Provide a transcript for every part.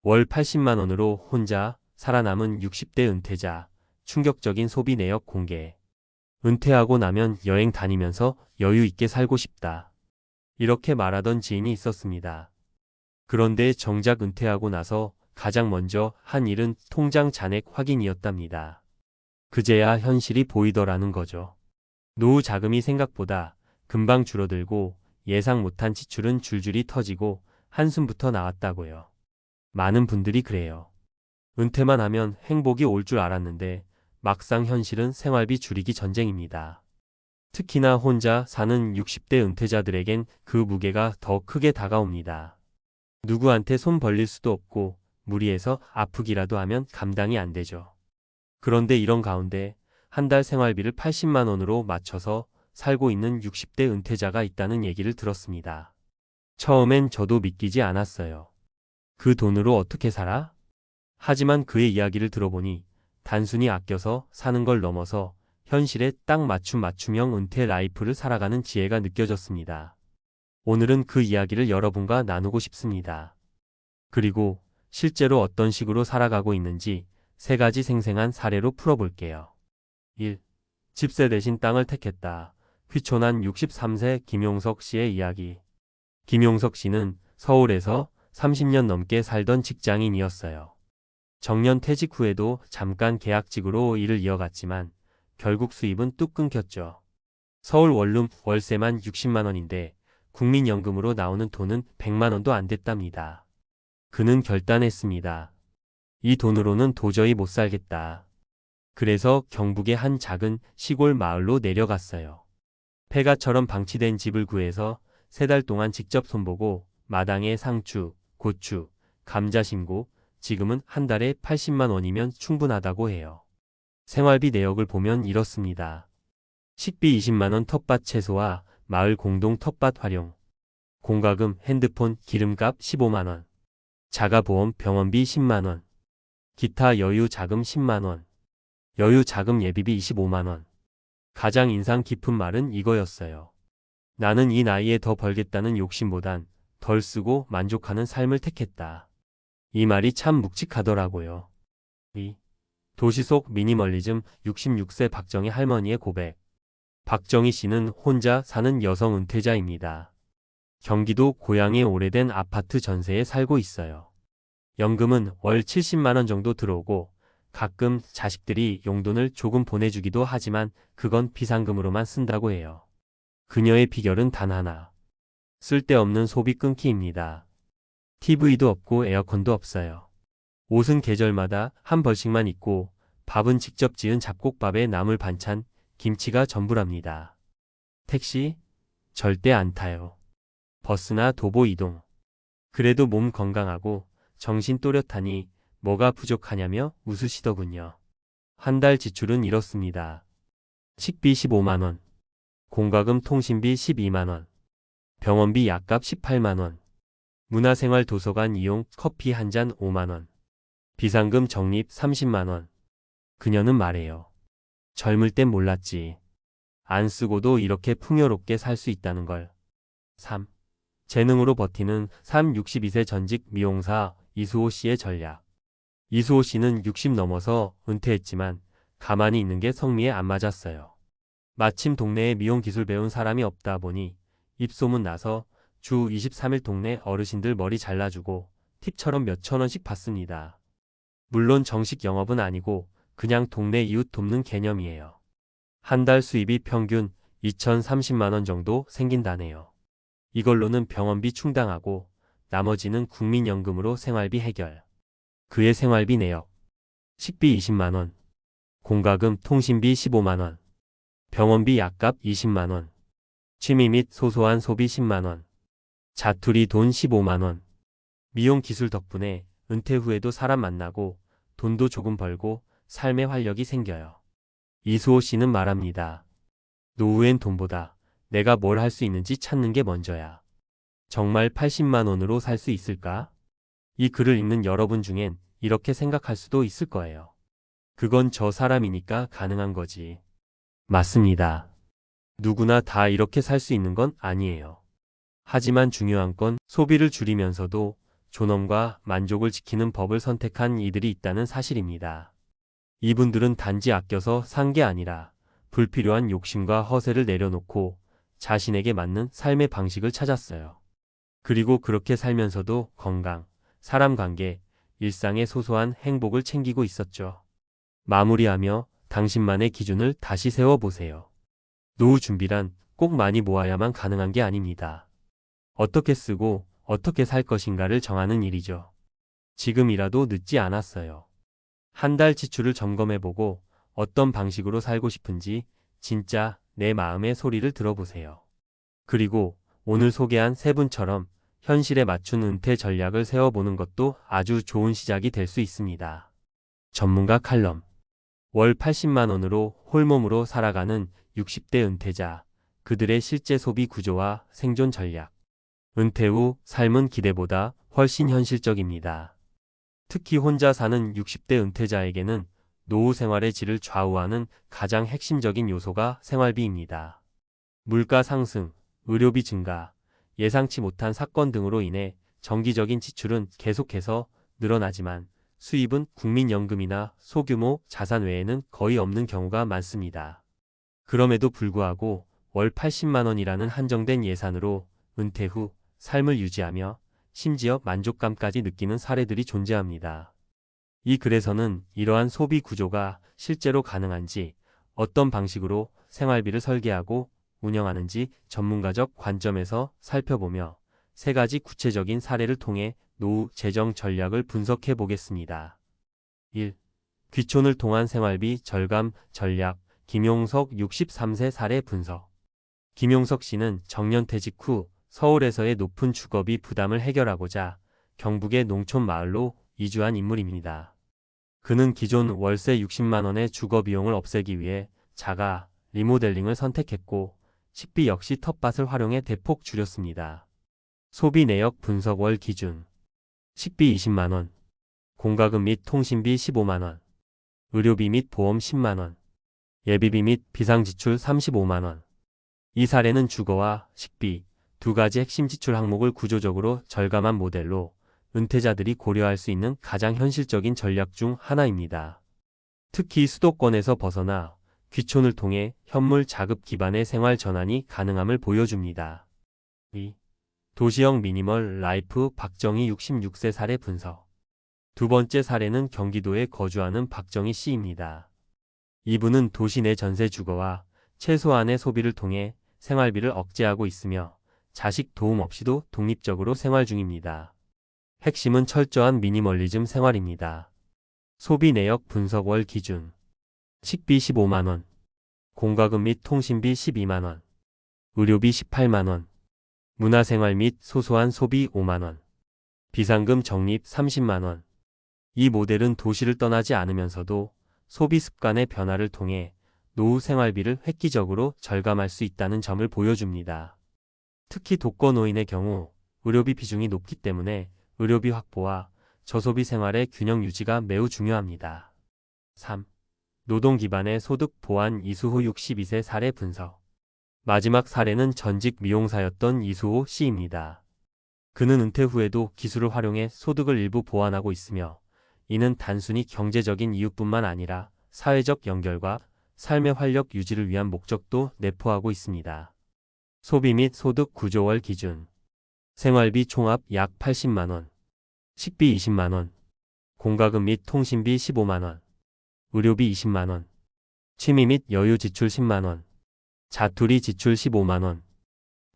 월 80만 원으로 혼자 살아남은 60대 은퇴자, 충격적인 소비 내역 공개. 은퇴하고 나면 여행 다니면서 여유 있게 살고 싶다. 이렇게 말하던 지인이 있었습니다. 그런데 정작 은퇴하고 나서 가장 먼저 한 일은 통장 잔액 확인이었답니다. 그제야 현실이 보이더라는 거죠. 노후 자금이 생각보다 금방 줄어들고 예상 못한 지출은 줄줄이 터지고 한숨부터 나왔다고요. 많은 분들이 그래요. 은퇴만 하면 행복이 올 줄 알았는데 막상 현실은 생활비 줄이기 전쟁입니다. 특히나 혼자 사는 60대 은퇴자들에겐 그 무게가 더 크게 다가옵니다. 누구한테 손 벌릴 수도 없고 무리해서 아프기라도 하면 감당이 안 되죠. 그런데 이런 가운데 한 달 생활비를 80만 원으로 맞춰서 살고 있는 60대 은퇴자가 있다는 얘기를 들었습니다. 처음엔 저도 믿기지 않았어요. 그 돈으로 어떻게 살아? 하지만 그의 이야기를 들어보니 단순히 아껴서 사는 걸 넘어서 현실에 딱 맞춤형 은퇴 라이프를 살아가는 지혜가 느껴졌습니다. 오늘은 그 이야기를 여러분과 나누고 싶습니다. 그리고 실제로 어떤 식으로 살아가고 있는지 3가지 생생한 사례로 풀어볼게요. 1. 집세 대신 땅을 택했다. 휘촌한 63세 김용석 씨의 이야기. 김용석 씨는 서울에서 30년 넘게 살던 직장인이었어요. 정년 퇴직 후에도 잠깐 계약직으로 일을 이어갔지만 결국 수입은 뚝 끊겼죠. 서울 원룸 월세만 60만 원인데 국민연금으로 나오는 돈은 100만 원도 안 됐답니다. 그는 결단했습니다. 이 돈으로는 도저히 못 살겠다. 그래서 경북의 한 작은 시골 마을로 내려갔어요. 폐가처럼 방치된 집을 구해서 3달 동안 직접 손보고 마당에 상추, 고추, 감자 심고 지금은 한 달에 80만 원이면 충분하다고 해요. 생활비 내역을 보면 이렇습니다. 식비 20만 원 텃밭 채소와 마을 공동 텃밭 활용. 공과금, 핸드폰, 기름값 15만 원. 자가보험 병원비 10만 원. 기타 여유 자금 10만 원. 여유 자금 예비비 25만 원. 가장 인상 깊은 말은 이거였어요. 나는 이 나이에 더 벌겠다는 욕심보단 덜 쓰고 만족하는 삶을 택했다. 이 말이 참 묵직하더라고요. 2. 도시 속 미니멀리즘 66세 박정희 할머니의 고백. 박정희 씨는 혼자 사는 여성 은퇴자입니다. 경기도 고양의 오래된 아파트 전세에 살고 있어요. 연금은 월 70만 원 정도 들어오고 가끔 자식들이 용돈을 조금 보내주기도 하지만 그건 비상금으로만 쓴다고 해요. 그녀의 비결은 단 하나. 쓸데없는 소비 끊기입니다. TV도 없고 에어컨도 없어요. 옷은 계절마다 한 벌씩만 입고 밥은 직접 지은 잡곡밥에 나물 반찬, 김치가 전부랍니다. 택시? 절대 안 타요. 버스나 도보 이동. 그래도 몸 건강하고 정신 또렷하니 뭐가 부족하냐며 웃으시더군요. 한 달 지출은 이렇습니다. 식비 15만 원. 공과금 통신비 12만 원. 병원비 약값 18만 원. 문화생활 도서관 이용 커피 한 잔 5만 원. 비상금 적립 30만 원. 그녀는 말해요. 젊을 땐 몰랐지. 안 쓰고도 이렇게 풍요롭게 살 수 있다는 걸. 3. 재능으로 버티는 62세 전직 미용사 이수호 씨의 전략. 이수호 씨는 60 넘어서 은퇴했지만 가만히 있는 게 성미에 안 맞았어요. 마침 동네에 미용 기술 배운 사람이 없다 보니 입소문 나서 주 23일 동네 어르신들 머리 잘라주고 팁처럼 몇천 원씩 받습니다. 물론 정식 영업은 아니고 그냥 동네 이웃 돕는 개념이에요. 한 달 수입이 평균 2,030만 원 정도 생긴다네요. 이걸로는 병원비 충당하고 나머지는 국민연금으로 생활비 해결. 그의 생활비 내역. 식비 20만 원. 공과금 통신비 15만 원. 병원비 약값 20만 원. 취미 및 소소한 소비 10만 원. 자투리 돈 15만 원. 미용 기술 덕분에 은퇴 후에도 사람 만나고 돈도 조금 벌고 삶의 활력이 생겨요. 이수호 씨는 말합니다. 노후엔 돈보다 내가 뭘 할 수 있는지 찾는 게 먼저야. 정말 80만 원으로 살 수 있을까? 이 글을 읽는 여러분 중엔 이렇게 생각할 수도 있을 거예요. 그건 저 사람이니까 가능한 거지. 맞습니다. 누구나 다 이렇게 살 수 있는 건 아니에요. 하지만 중요한 건 소비를 줄이면서도 존엄과 만족을 지키는 법을 선택한 이들이 있다는 사실입니다. 이분들은 단지 아껴서 산 게 아니라 불필요한 욕심과 허세를 내려놓고 자신에게 맞는 삶의 방식을 찾았어요. 그리고 그렇게 살면서도 건강, 사람 관계, 일상의 소소한 행복을 챙기고 있었죠. 마무리하며 당신만의 기준을 다시 세워보세요. 노후 준비란 꼭 많이 모아야만 가능한 게 아닙니다. 어떻게 쓰고 어떻게 살 것인가를 정하는 일이죠. 지금이라도 늦지 않았어요. 한 달 지출을 점검해보고 어떤 방식으로 살고 싶은지 진짜 내 마음의 소리를 들어보세요. 그리고 오늘 소개한 세 분처럼 현실에 맞춘 은퇴 전략을 세워보는 것도 아주 좋은 시작이 될 수 있습니다. 전문가 칼럼. 월 80만 원으로 홀몸으로 살아가는 60대 은퇴자, 그들의 실제 소비 구조와 생존 전략. 은퇴 후 삶은 기대보다 훨씬 현실적입니다. 특히 혼자 사는 60대 은퇴자에게는 노후 생활의 질을 좌우하는 가장 핵심적인 요소가 생활비입니다. 물가 상승, 의료비 증가, 예상치 못한 사건 등으로 인해 정기적인 지출은 계속해서 늘어나지만 수입은 국민연금이나 소규모 자산 외에는 거의 없는 경우가 많습니다. 그럼에도 불구하고 월 80만 원이라는 한정된 예산으로 은퇴 후 삶을 유지하며 심지어 만족감까지 느끼는 사례들이 존재합니다. 이 글에서는 이러한 소비 구조가 실제로 가능한지, 어떤 방식으로 생활비를 설계하고 운영하는지 전문가적 관점에서 살펴보며 세 가지 구체적인 사례를 통해 노후 재정 전략을 분석해 보겠습니다. 1. 귀촌을 통한 생활비 절감 전략. 김용석 63세 사례 분석. 김용석 씨는 정년퇴직 후 서울에서의 높은 주거비 부담을 해결하고자 경북의 농촌 마을로 이주한 인물입니다. 그는 기존 월세 60만 원의 주거비용을 없애기 위해 자가 리모델링을 선택했고 식비 역시 텃밭을 활용해 대폭 줄였습니다. 소비 내역 분석. 월 기준 식비 20만 원, 공과금 및 통신비 15만 원, 의료비 및 보험 10만 원, 예비비 및 비상지출 35만 원. 이 사례는 주거와 식비 두 가지 핵심 지출 항목을 구조적으로 절감한 모델로 은퇴자들이 고려할 수 있는 가장 현실적인 전략 중 하나입니다. 특히 수도권에서 벗어나 귀촌을 통해 현물 자급 기반의 생활 전환이 가능함을 보여줍니다. 2. 도시형 미니멀 라이프. 박정희 66세 사례 분석. 두 번째 사례는 경기도에 거주하는 박정희 씨입니다. 이분은 도시 내 전세 주거와 최소한의 소비를 통해 생활비를 억제하고 있으며 자식 도움 없이도 독립적으로 생활 중입니다. 핵심은 철저한 미니멀리즘 생활입니다. 소비 내역 분석. 월 기준 식비 15만 원, 공과금 및 통신비 12만 원, 의료비 18만 원, 문화생활 및 소소한 소비 5만 원, 비상금 적립 30만 원. 이 모델은 도시를 떠나지 않으면서도 소비 습관의 변화를 통해 노후 생활비를 획기적으로 절감할 수 있다는 점을 보여줍니다. 특히 독거노인의 경우 의료비 비중이 높기 때문에 의료비 확보와 저소비 생활의 균형 유지가 매우 중요합니다. 3. 노동 기반의 소득 보완. 이수호 62세 사례 분석. 마지막 사례는 전직 미용사였던 이수호 씨입니다. 그는 은퇴 후에도 기술을 활용해 소득을 일부 보완하고 있으며 이는 단순히 경제적인 이유뿐만 아니라 사회적 연결과 삶의 활력 유지를 위한 목적도 내포하고 있습니다. 소비 및 소득 구조. 월 기준 생활비 총합 약 80만 원, 식비 20만 원, 공과금 및 통신비 15만 원, 의료비 20만 원, 취미 및 여유 지출 10만 원, 자투리 지출 15만 원,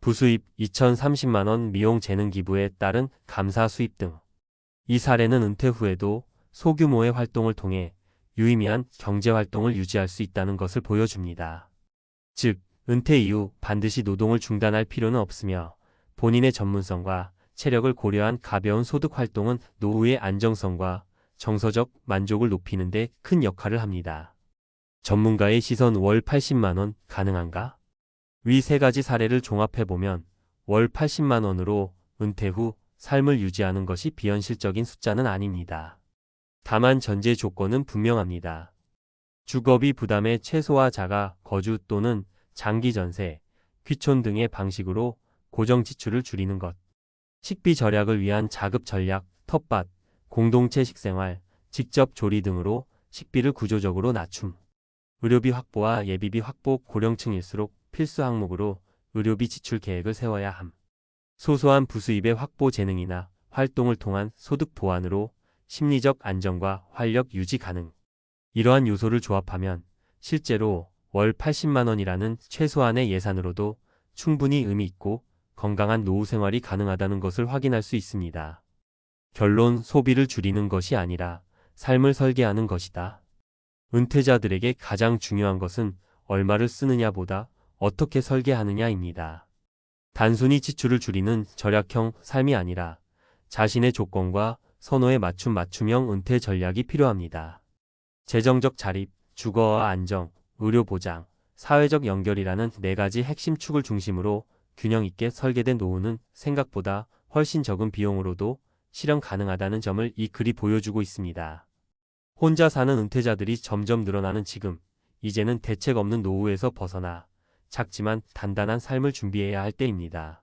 부수입 2,030만 원, 미용 재능 기부에 따른 감사 수입 등. 이 사례는 은퇴 후에도 소규모의 활동을 통해 유의미한 경제활동을 유지할 수 있다는 것을 보여줍니다. 즉, 은퇴 이후 반드시 노동을 중단할 필요는 없으며 본인의 전문성과 체력을 고려한 가벼운 소득 활동은 노후의 안정성과 정서적 만족을 높이는 데 큰 역할을 합니다. 전문가의 시선. 월 80만 원 가능한가? 위 세 가지 사례를 종합해보면 월 80만 원으로 은퇴 후 삶을 유지하는 것이 비현실적인 숫자는 아닙니다. 다만 전제 조건은 분명합니다. 주거비 부담의 최소화, 자가 거주 또는 장기 전세, 귀촌 등의 방식으로 고정 지출을 줄이는 것, 식비 절약을 위한 자급 전략, 텃밭, 공동체 식생활, 직접 조리 등으로 식비를 구조적으로 낮춤. 의료비 확보와 예비비 확보 고령층일수록 필수 항목으로 의료비 지출 계획을 세워야 함. 소소한 부수입의 확보 재능이나 활동을 통한 소득 보완으로 심리적 안정과 활력 유지 가능. 이러한 요소를 조합하면 실제로 월 80만 원이라는 최소한의 예산으로도 충분히 의미 있고 건강한 노후 생활이 가능하다는 것을 확인할 수 있습니다. 결론, 소비를 줄이는 것이 아니라 삶을 설계하는 것이다. 은퇴자들에게 가장 중요한 것은 얼마를 쓰느냐보다 어떻게 설계하느냐입니다. 단순히 지출을 줄이는 절약형 삶이 아니라 자신의 조건과 선호에 맞춤형 은퇴 전략이 필요합니다. 재정적 자립, 주거와 안정, 의료 보장, 사회적 연결이라는 4가지 핵심 축을 중심으로 균형 있게 설계된 노후는 생각보다 훨씬 적은 비용으로도 실현 가능하다는 점을 이 글이 보여주고 있습니다. 혼자 사는 은퇴자들이 점점 늘어나는 지금, 이제는 대책 없는 노후에서 벗어나 작지만 단단한 삶을 준비해야 할 때입니다.